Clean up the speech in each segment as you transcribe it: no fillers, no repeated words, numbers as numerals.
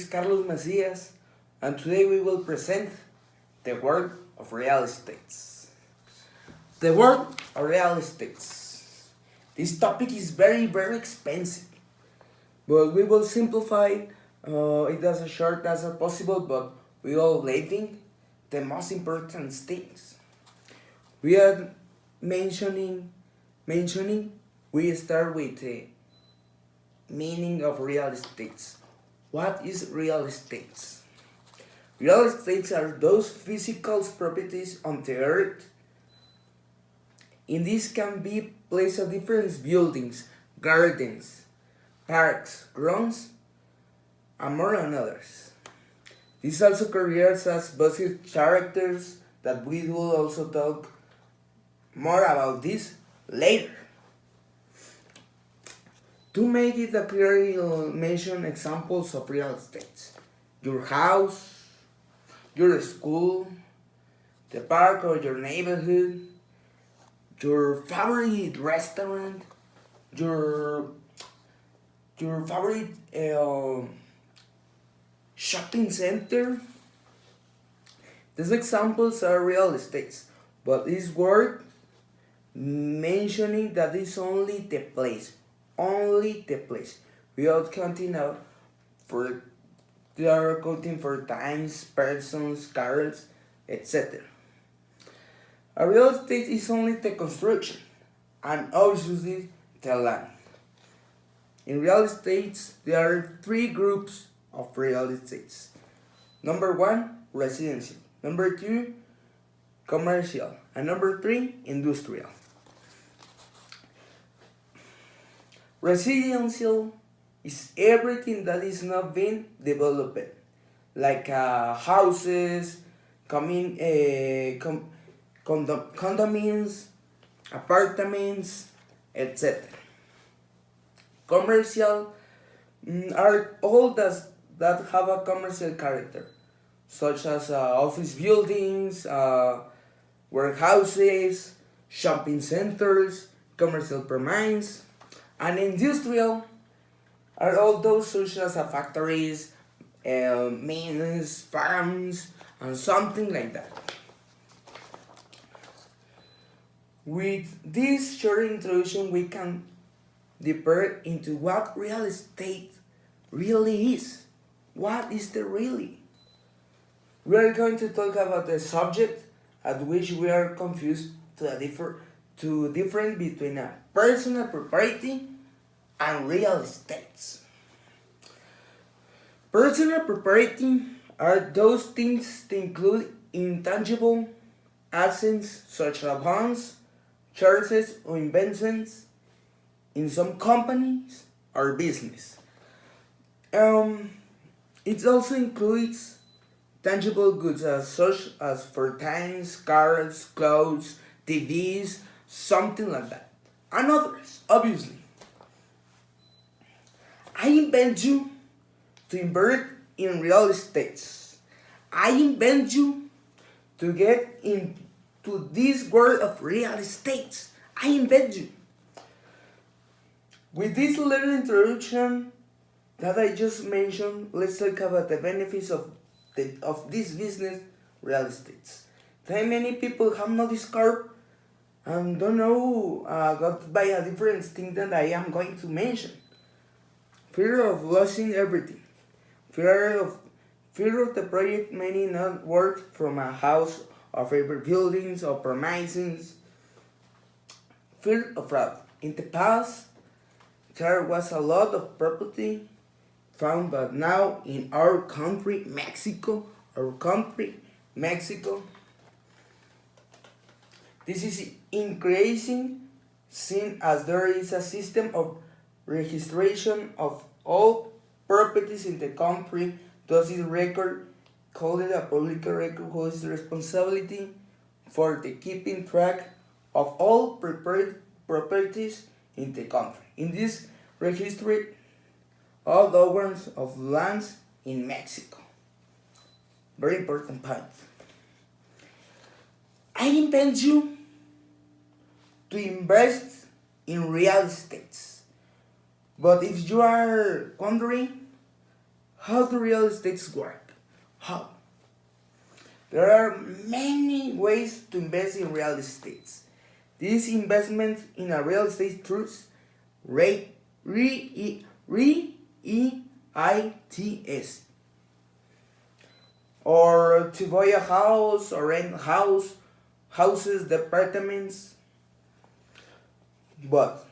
Carlos Macias, and today we will present the world of real estates. The world of real estates. This topic is very expensive, but we will simplify it as short as possible, but we all living the most important things. We are mentioning we start with the meaning of real estates. What is real estates? Real estates are those physical properties on the earth. In this can be placed of different buildings, gardens, parks, grounds, and more than others. This also creates as basic characters that we will also talk more about this later. To make it a clear, you'll mention examples of real estate. Your house, your school, the park or your neighborhood, your favorite restaurant, your favorite shopping center. These examples are real estates, but it's worth mentioning that it's only the place, without counting out for they are counting for times, persons, cars, etc. A real estate is only the construction and obviously the land. In real estates, there are three groups of real estates. Number one, residential. Number two, commercial. And number three, industrial. Residential is everything that is not being developed, like houses, condominiums, apartments, etc. Commercial are all that have a commercial character, such as office buildings, warehouses, shopping centers, commercial premises, and industrial are all those such as factories, mines, farms, and something like that. With this short introduction, we can deeper into what real estate really is. What is the really? We are going to talk about the subject at which we are confused to different between a personal property and real estates. Personal property are those things that include intangible assets such as homes, churches, or inventions in some companies or business. It also includes tangible goods such as for times, cars, clothes, TVs, something like that, and others, obviously. I invite you to invest in real estates. I invite you to get into this world of real estates. I invite you. With this little introduction that I just mentioned, let's talk about the benefits of this business, real estates. That many people have not discovered and don't know got by a different thing that I am going to mention. Fear of losing everything. Fear of the project may not work from a house or favorite buildings or premises. Fear of fraud. In the past, there was a lot of property found, but now in our country, Mexico, this is increasing, seen as there is a system of registration of all properties in the country. Thus is record called a public record who is responsibility for the keeping track of all properties in the country. In this registry, all the owners of lands in Mexico. Very important point. I invite you to invest in real estates. But if you are wondering how do real estates work? How? There are many ways to invest in real estates. This investment in a real estate trust rate REITs, or to buy a house or rent houses, departments. But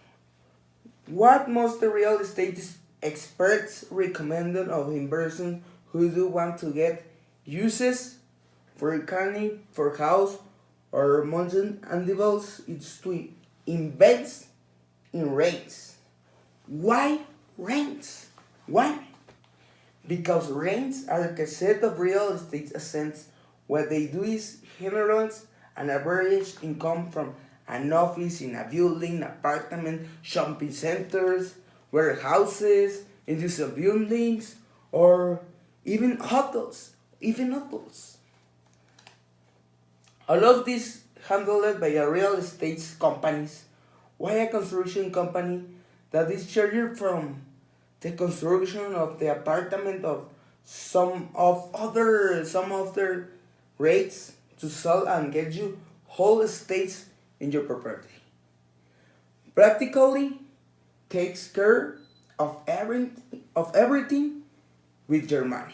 what most the real estate experts recommended of investors who do want to get uses for canning for house or mountain animals is to invest in rents. Why rents? Why? Because rents are the set of real estate assets. What they do is generate an average income from an office in a building, apartment, shopping centers, warehouses, industrial buildings, or even hotels. All of this handled by a real estate companies. Why a construction company that is charged from the construction of the apartment of some of their rates to sell and get you whole estates in your property. Practically takes care of everything with your money.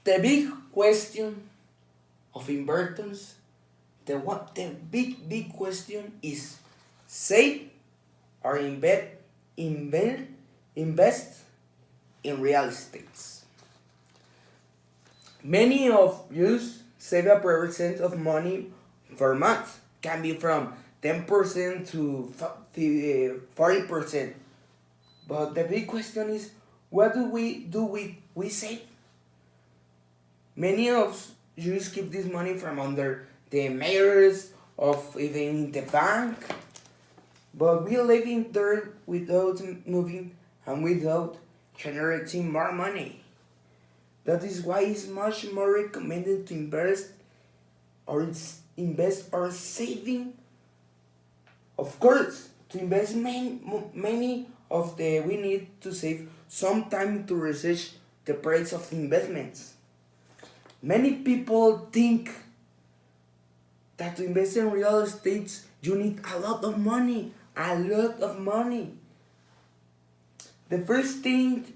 The big question of investors, the big question is save or invest in real estates. Many of you save a percent of money per month. Can be from 10% to 40%. But the big question is, what do we save? Many of you keep this money from under the mirrors of even the bank, but we living there without moving and without generating more money. That is why it's much more recommended to invest or saving. Of course, to invest many of the we need to save some time to research the price of the investments. Many people think that to invest in real estate you need a lot of money. The first thing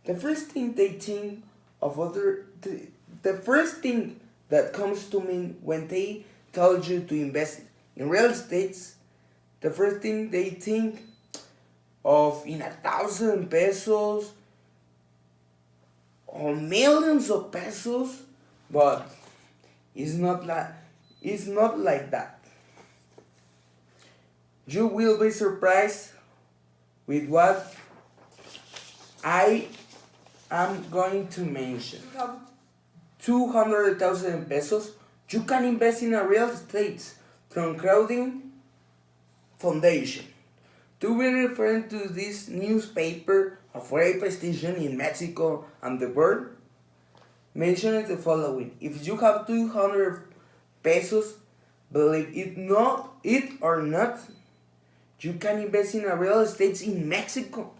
they think of the first thing that comes to me when they tell you to invest in real estate, the first thing they think of in 1,000 pesos or millions of pesos, but it's not like that. You will be surprised with what I am going to mention. You have 200,000 pesos. You can invest in a real estate from Crowding Foundation. To be referring to this newspaper of great prestige in Mexico and the world, mentioning the following: if you have 200 pesos, believe it or not, you can invest in a real estate in Mexico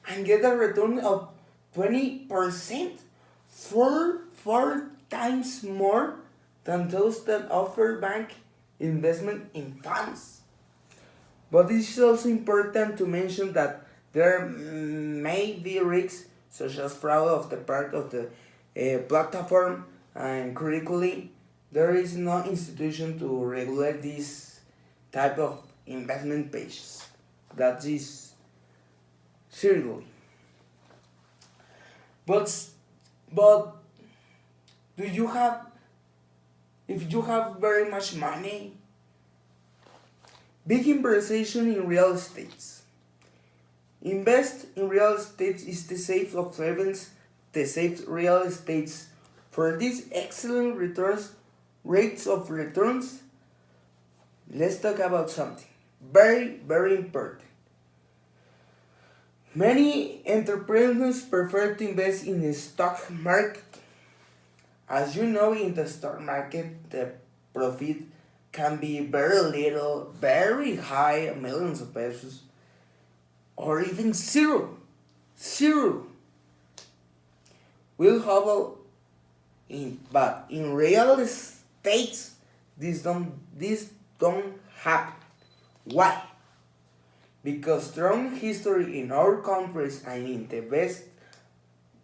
and get a return of 20%, four times more than those that offer bank investment in funds. But it is also important to mention that there may be risks such as fraud of the part of the platform, and critically, there is no institution to regulate this type of investment pages. That is seriously. But do you have if you have very much money? Big investment in real estate. Invest in real estate is the safe observance, the safe real estates. For these excellent rates of returns, let's talk about something very important. Many entrepreneurs prefer to invest in the stock market As you know, in the stock market, the profit can be very little, very high, millions of pesos, or even zero. Zero. Will have but in real estate, this don't happen. Why? Because strong history in our countries and in the best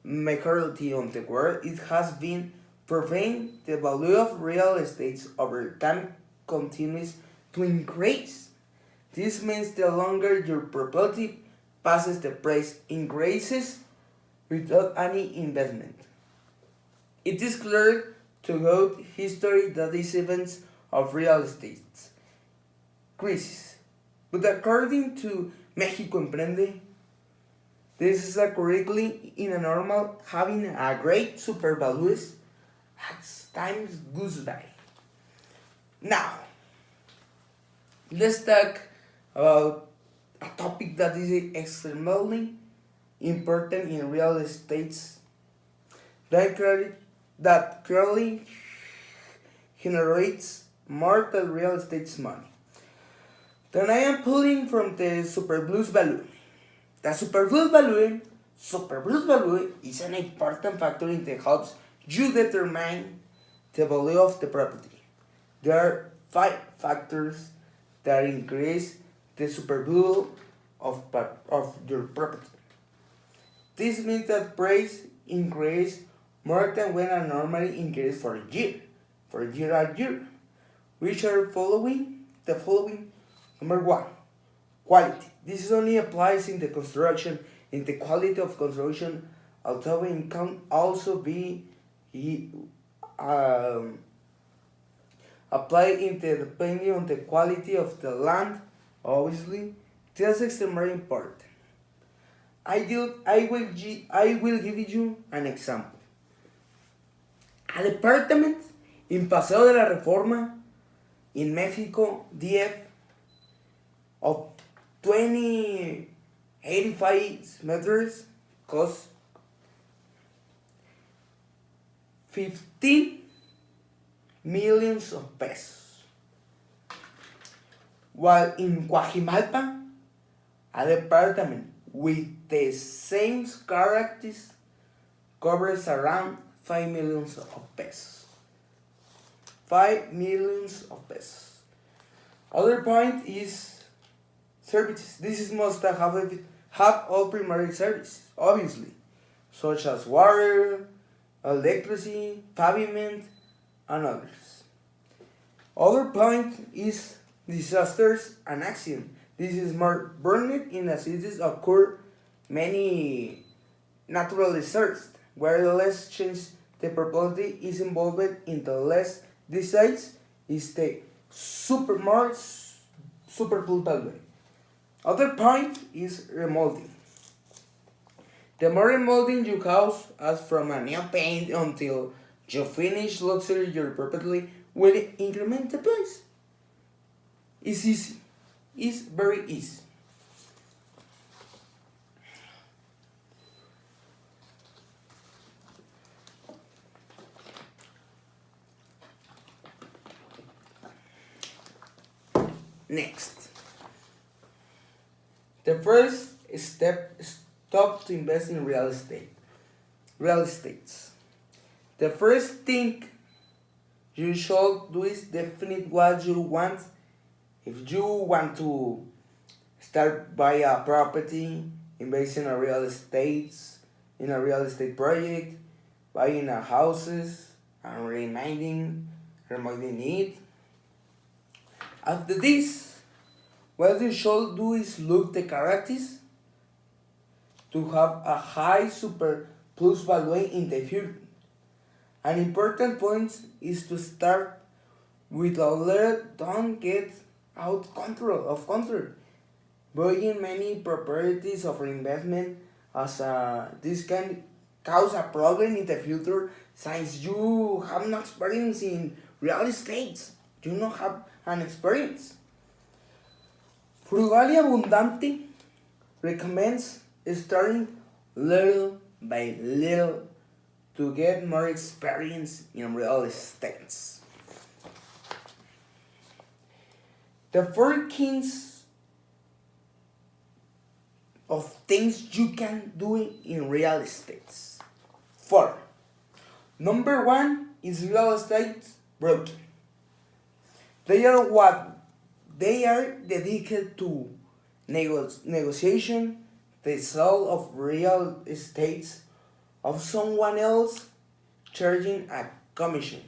majority of the world, it has been proven the value of real estate over time continues to increase. This means the longer your property passes, the price increases without any investment. It is clear throughout history that these events of real estate crisis. But according to Mexico Emprende, this is correctly in a normal having a great super values as times goes by. Now, let's talk about a topic that is extremely important in real estate that clearly generates more than real estate's money. Then I am pulling from the superfluous value. The superfluous value is an important factor in the helps you determine the value of the property. There are five factors that increase the superfluous of your property. This means that price increase more than when a normally increase for a year, a year, which are the following. Number one, quality. This only applies in the construction, in the quality of construction, although it can also be um, applied in the depending on the quality of the land. Obviously, this is extremely important. I will give you an example. A department in Paseo de la Reforma in Mexico, DF, of 85 meters cost 15 millions of pesos. While in Guajimalpa, a department with the same characteristics covers around 5 millions of pesos. 5 millions of pesos. Other point is services. This is must have all primary services, obviously, such as water, electricity, pavement, and others. Other point is disasters and accident. This is more burned in the cities occur many natural disasters, where the less change the property is involved in the less disease is the super full value. Other point is remodeling. The more remodeling your house as from a new paint until you finish luxury your property will increment the price. It's easy. It's very easy. Next, the first step is stop to invest in real estate. Real estates. The first thing you should do is define what you want. If you want to start buy a property, invest in a real estate project, buying a houses and remodeling it. After this, what you should do is look the characteristics to have a high super plus value in the future. An important point is to start with a little, don't get out of control. Buying many properties of investment as this can cause a problem in the future since you have no experience in real estate. You don't have an experience. Frugal y Abundante recommends starting little by little to get more experience in real estate. The four kings of things you can do in real estate. 4. Number 1 is real estate broking. They are dedicated to negotiation, the sale of real estate of someone else, charging a commission.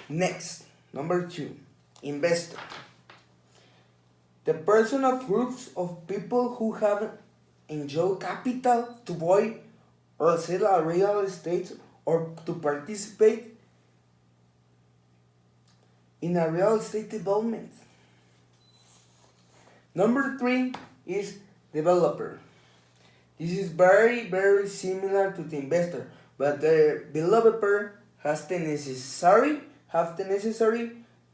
Next, number 2, investor. The person of groups of people who have enjoyed capital to buy or sell a real estate or to participate in a real estate development. Number 3 is developer. This is very similar to the investor, but the developer has the necessary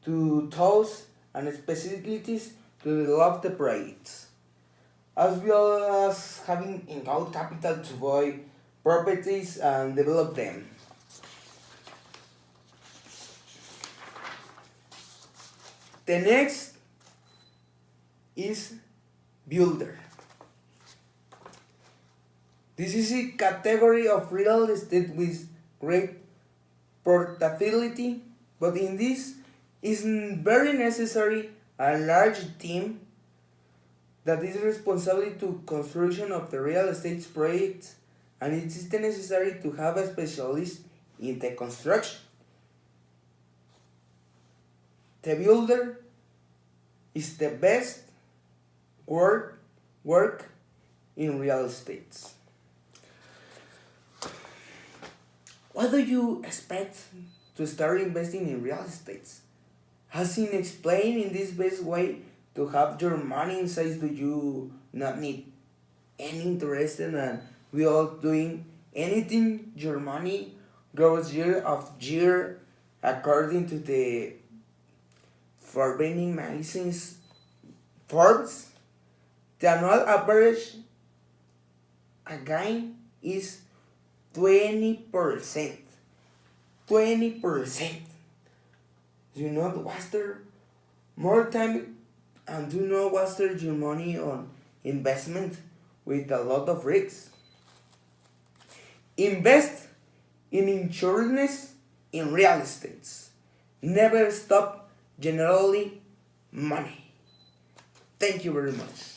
to tools and specialties to develop the projects, as well as having enough capital to buy properties and develop them. The next is builder. This is a category of real estate with great portability, but in this is very necessary a large team that is responsible to construction of the real estate projects, and it is necessary to have a specialist in the construction. The builder is the best work in real estate. What do you expect to start investing in real estate? Has been explained in this best way to have your money inside. Do you not need any interest and without doing anything? Your money grows year after year according to the forbidden magazines Forbes. The annual average again is 20%. 20%. Do not waste more time and do not waste your money on investment with a lot of risks. Invest in insurance in real estate. Never stop generating money. Thank you very much.